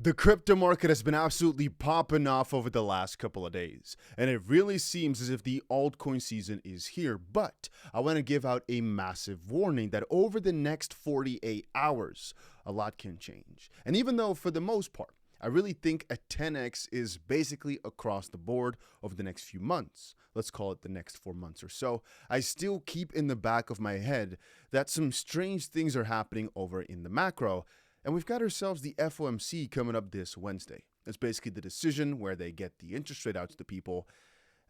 The crypto market has been absolutely popping off over the last couple of days, and it really seems as if the altcoin season is here. But I want to give out a massive warning that over the next 48 hours, a lot can change. And even though for the most part, I really think a 10x is basically across the board over the next few months, let's call it the next 4 months or so, I still keep in the back of my head that some strange things are happening over in the macro. And we've got ourselves the FOMC coming up this Wednesday. It's basically the decision where they get the interest rate out to the people.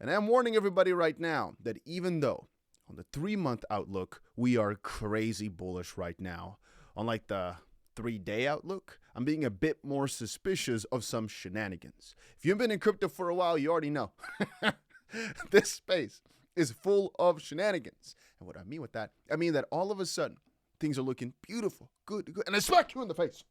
And I'm warning everybody right now that even though on the 3-month outlook, we are crazy bullish right now, on like the 3-day outlook, I'm being a bit more suspicious of some shenanigans. If you've been in crypto for a while, you already know. This space is full of shenanigans. And what I mean with that, I mean that all of a sudden, things are looking beautiful, good, and they smack you in the face.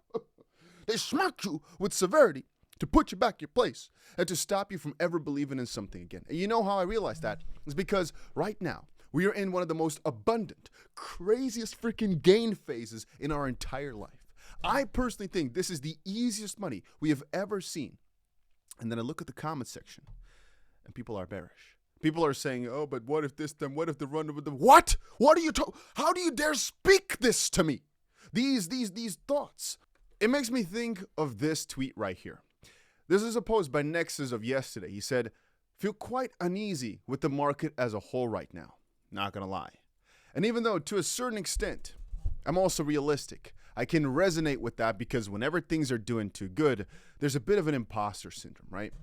They smack you with severity to put you back in your place and to stop you from ever believing in something again. And you know how I realize that is because right now we are in one of the most abundant, craziest freaking gain phases in our entire life. I personally think this is the easiest money we have ever seen. And then I look at the comment section and people are bearish. People are saying, oh, but what if this, then what if the run of the, what? What are you talking? How do you dare speak this to me? These thoughts. It makes me think of this tweet right here. This is a post by Nexus of yesterday. He said, feel quite uneasy with the market as a whole right now. Not gonna lie. And even though to a certain extent, I'm also realistic, I can resonate with that because whenever things are doing too good, there's a bit of an imposter syndrome, right?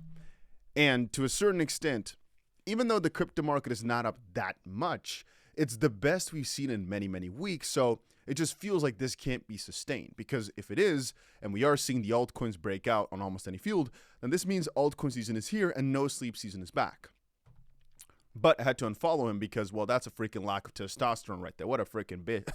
And to a certain extent, even though the crypto market is not up that much, it's the best we've seen in many, many weeks. So it just feels like this can't be sustained, because if it is, and we are seeing the altcoins break out on almost any field, then this means altcoin season is here and no sleep season is back. But I had to unfollow him because, well, that's a freaking lack of testosterone right there. What a freaking bitch.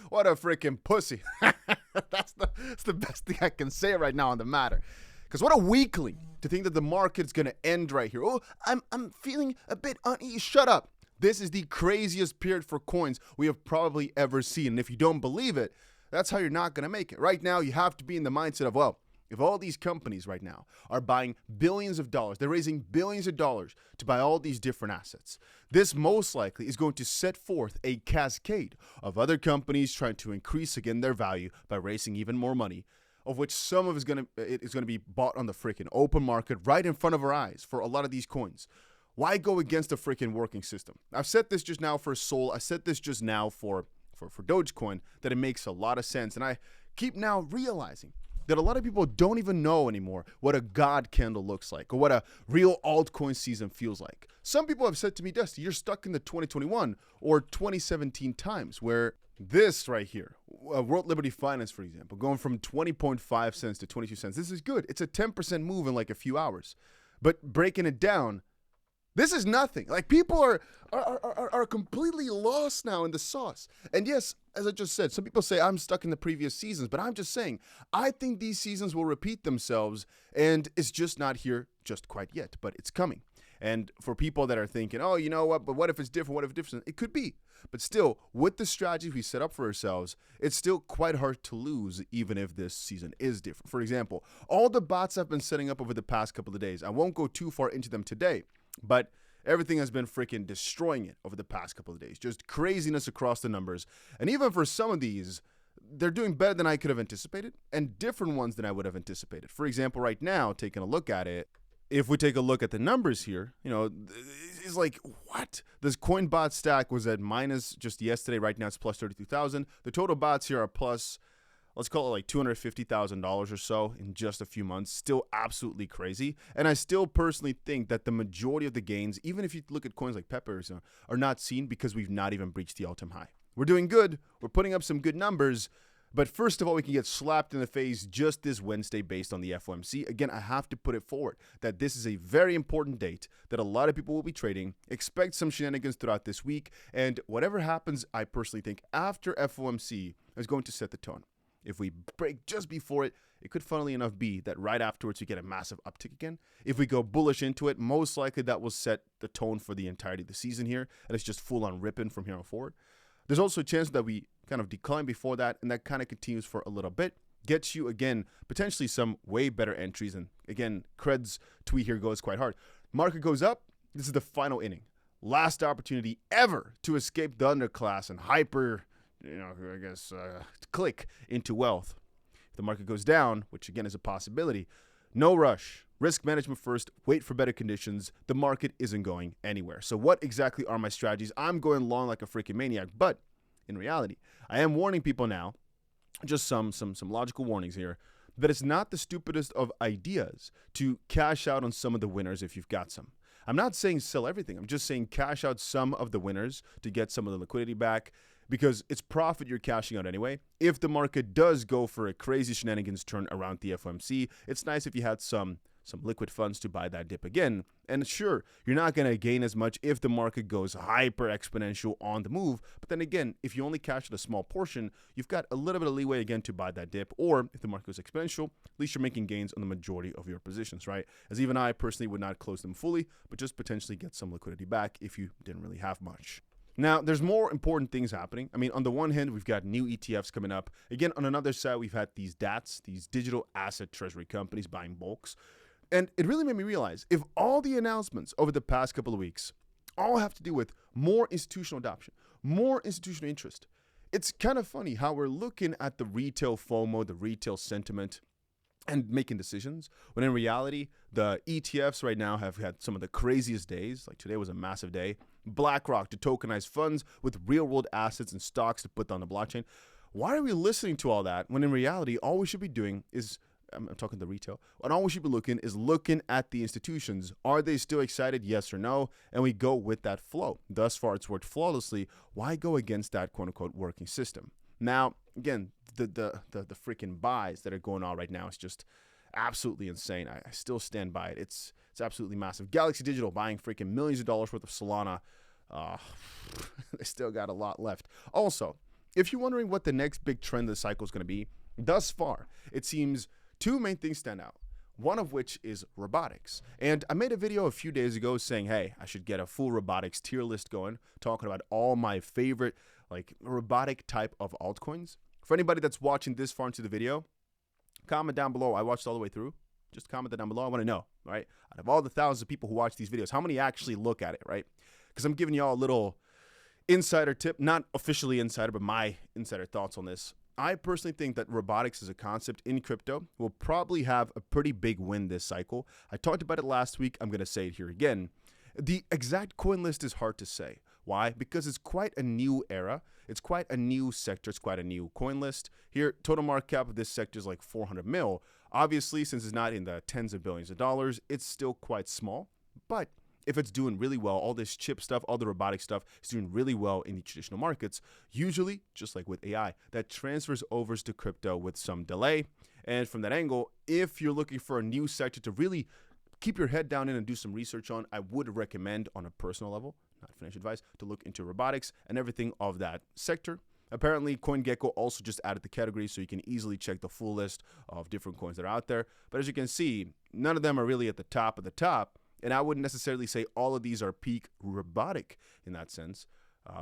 What a freaking pussy. That's the best thing I can say right now on the matter. Because what a weakling to think that the market's going to end right here. Oh, I'm feeling a bit uneasy. Shut up. This is the craziest period for coins we have probably ever seen. And if you don't believe it, that's how you're not going to make it. Right now, you have to be in the mindset of, well, if all these companies right now are buying billions of dollars, they're raising billions of dollars to buy all these different assets, this most likely is going to set forth a cascade of other companies trying to increase again their value by raising even more money, of which some of it is going to be bought on the freaking open market right in front of our eyes for a lot of these coins. Why go against the freaking working system? I've said this just now for Sol. I said this just now for Dogecoin, that it makes a lot of sense. And I keep now realizing that a lot of people don't even know anymore what a God candle looks like or what a real altcoin season feels like. Some people have said to me, Dusty, you're stuck in the 2021 or 2017 times where this right here, World Liberty Finance, for example, going from 20.5 cents to 22 cents. This is good. It's a 10% move in like a few hours. But breaking it down, this is nothing. Like, people are completely lost now in the sauce. And yes, as I just said, some people say I'm stuck in the previous seasons, but I'm just saying, I think these seasons will repeat themselves, and it's just not here just quite yet, but it's coming. And for people that are thinking, oh, you know what, but what if it's different? What if it's different? It could be. But still, with the strategy we set up for ourselves, it's still quite hard to lose, even if this season is different. For example, all the bots I've been setting up over the past couple of days, I won't go too far into them today, but everything has been freaking destroying it over the past couple of days. Just craziness across the numbers. And even for some of these, they're doing better than I could have anticipated and different ones than I would have anticipated. For example, right now, taking a look at it, if we take a look at the numbers here, you know, it's like, what? This coin bot stack was at minus just yesterday. Right now it's plus 32,000. The total bots here are plus, let's call it like $250,000 or so in just a few months. Still absolutely crazy. And I still personally think that the majority of the gains, even if you look at coins like Peppers, are not seen because we've not even breached the all-time high. We're doing good. We're putting up some good numbers. But first of all, we can get slapped in the face just this Wednesday based on the FOMC. Again, I have to put it forward that this is a very important date that a lot of people will be trading. Expect some shenanigans throughout this week. And whatever happens, I personally think after FOMC is going to set the tone. If we break just before it, it could funnily enough be that right afterwards we get a massive uptick again. If we go bullish into it, most likely that will set the tone for the entirety of the season here. And it's just full on ripping from here on forward. There's also a chance that we kind of decline before that, and that kind of continues for a little bit. gets you, again, potentially some way better entries. And again, Cred's tweet here goes quite hard. Market goes up. This is the final inning. Last opportunity ever to escape the underclass and click into wealth. If the market goes down, which again is a possibility, no rush. Risk management first. Wait for better conditions. The market isn't going anywhere. So what exactly are my strategies? I'm going long like a freaking maniac, but in reality, I am warning people now, just some logical warnings here, that it's not the stupidest of ideas to cash out on some of the winners if you've got some. I'm not saying sell everything. I'm just saying cash out some of the winners to get some of the liquidity back, because it's profit you're cashing out anyway. If the market does go for a crazy shenanigans turn around the FOMC, it's nice if you had some liquid funds to buy that dip again. And sure, you're not going to gain as much if the market goes hyper exponential on the move. But then again, if you only cash out a small portion, you've got a little bit of leeway again to buy that dip. Or if the market goes exponential, at least you're making gains on the majority of your positions, right? As even I personally would not close them fully, but just potentially get some liquidity back if you didn't really have much. Now, there's more important things happening. I mean, on the one hand, we've got new ETFs coming up. Again, on another side, we've had these DATs, these digital asset treasury companies buying bulks. And it really made me realize, if all the announcements over the past couple of weeks all have to do with more institutional adoption, more institutional interest, it's kind of funny how we're looking at the retail FOMO, the retail sentiment, and making decisions, when in reality, the ETFs right now have had some of the craziest days. Like today was a massive day. BlackRock to tokenize funds with real-world assets and stocks to put on the blockchain. Why are we listening to all that when in reality, all we should be doing is, I'm talking the retail, and all we should be looking at the institutions. Are they still excited? Yes or no? And we go with that flow. Thus far, it's worked flawlessly. Why go against that quote-unquote working system? Now, again, the freaking buys that are going on right now is just absolutely insane. I still stand by it. It's absolutely massive. Galaxy Digital buying freaking millions of dollars worth of Solana. They still got a lot left. Also, if you're wondering what the next big trend of the cycle is going to be, thus far, it seems two main things stand out. One of which is robotics. And I made a video a few days ago saying, hey, I should get a full robotics tier list going, talking about all my favorite robotic type of altcoins. For anybody that's watching this far into the video, comment down below. I watched all the way through. Just comment that down below. I want to know, right? Out of all the thousands of people who watch these videos, how many actually look at it, right? Because I'm giving y'all a little insider tip, not officially insider, but my insider thoughts on this. I personally think that robotics as a concept in crypto will probably have a pretty big win this cycle. I talked about it last week. I'm going to say it here again. The exact coin list is hard to say. Why? Because it's quite a new era. It's quite a new sector. It's quite a new coin list. Here, total market cap of this sector is like 400 mil. Obviously, since it's not in the tens of billions of dollars, it's still quite small. But if it's doing really well, all this chip stuff, all the robotic stuff is doing really well in the traditional markets, usually, just like with AI, that transfers over to crypto with some delay. And from that angle, if you're looking for a new sector to really keep your head down in and do some research on, I would recommend on a personal level, not financial advice, to look into robotics and everything of that sector. Apparently, CoinGecko also just added the category, so you can easily check the full list of different coins that are out there. But as you can see, none of them are really at the top of the top. And I wouldn't necessarily say all of these are peak robotic in that sense,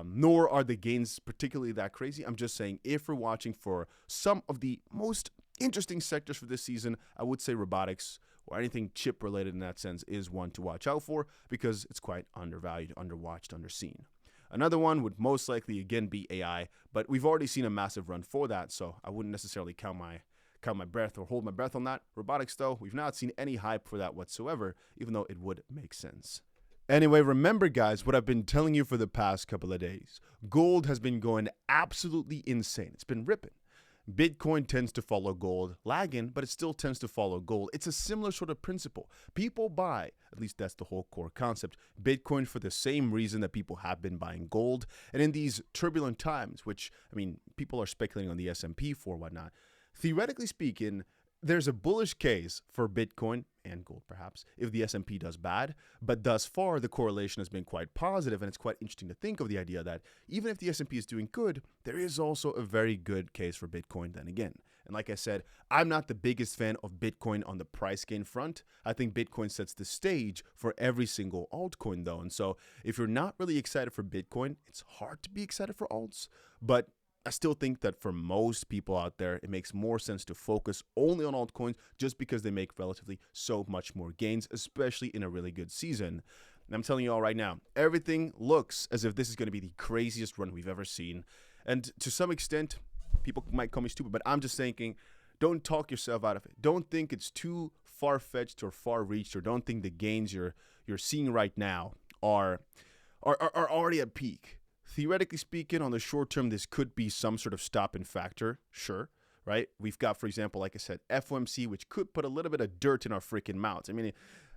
nor are the gains particularly that crazy. I'm just saying, if we're watching for some of the most interesting sectors for this season, I would say robotics or anything chip related in that sense is one to watch out for, because it's quite undervalued, underwatched, underseen. Another one would most likely again be AI, but we've already seen a massive run for that, so I wouldn't necessarily count my breath or hold my breath on that. Robotics, though, we've not seen any hype for that whatsoever, even though it would make sense. Anyway, remember, guys, what I've been telling you for the past couple of days. Gold has been going absolutely insane. It's been ripping. Bitcoin tends to follow gold, lagging, but it still tends to follow gold. It's a similar sort of principle. People buy, at least that's the whole core concept, Bitcoin for the same reason that people have been buying gold. And in these turbulent times, which, I mean, people are speculating on the S&P for whatnot, theoretically speaking, there's a bullish case for Bitcoin and gold, perhaps, if the S&P does bad. But thus far, the correlation has been quite positive, and it's quite interesting to think of the idea that even if the S&P is doing good, there is also a very good case for Bitcoin then again. And like I said, I'm not the biggest fan of Bitcoin on the price gain front. I think Bitcoin sets the stage for every single altcoin, though. And so if you're not really excited for Bitcoin, it's hard to be excited for alts. But I still think that for most people out there, it makes more sense to focus only on altcoins just because they make relatively so much more gains, especially in a really good season. And I'm telling you all right now, everything looks as if this is going to be the craziest run we've ever seen. And to some extent, people might call me stupid, but I'm just thinking, don't talk yourself out of it. Don't think it's too far-fetched or far-reached, or don't think the gains you're seeing right now are already at peak. Theoretically speaking, on the short term, this could be some sort of stopping factor, sure, right? We've got, for example, like I said, FOMC, which could put a little bit of dirt in our freaking mouths. I mean,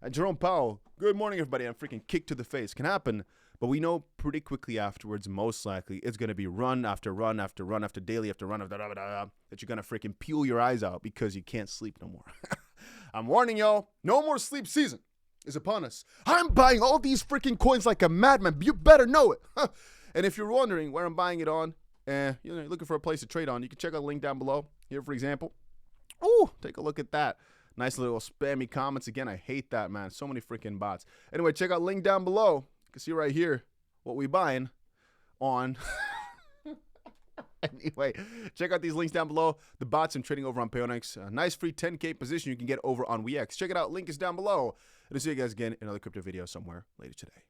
Jerome Powell, good morning, everybody, and freaking kick to the face can happen, but we know pretty quickly afterwards, most likely, it's going to be run after run after run after daily after run after that you're going to freaking peel your eyes out because you can't sleep no more. I'm warning y'all, no more sleep season is upon us. I'm buying all these freaking coins like a madman. You better know it. And if you're wondering where I'm buying it on, you're looking for a place to trade on, you can check out the link down below. Here, for example. Ooh, take a look at that. Nice little spammy comments. Again, I hate that, man. So many freaking bots. Anyway, check out the link down below. You can see right here what we buying on. Anyway, check out these links down below. The bots I'm trading over on Payonics. A nice free 10K position you can get over on 𝗬𝗓𝗓𝗓. Check it out. Link is down below. And I'll see you guys again in another crypto video somewhere later today.